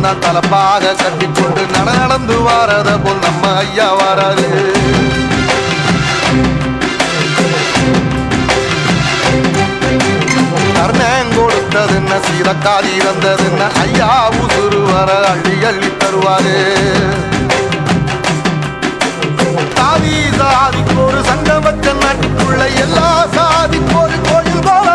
மட்டும் தான் தலப்பாக கட்டிக்கொண்டு நடந்து வாரத போல் நம்ம ஐயா வராரு. கர்ணன் கொடுத்ததுன்ன சீதக்காதி இறந்ததுன்ன ஐயா உசுறு வர அள்ளி அள்ளி தருவாரு. சாதிக்கு ஒரு சங்கம் வச்ச நாட்டுக்குள்ள எல்லா சாதிக்கு ஒரு கோயில் போல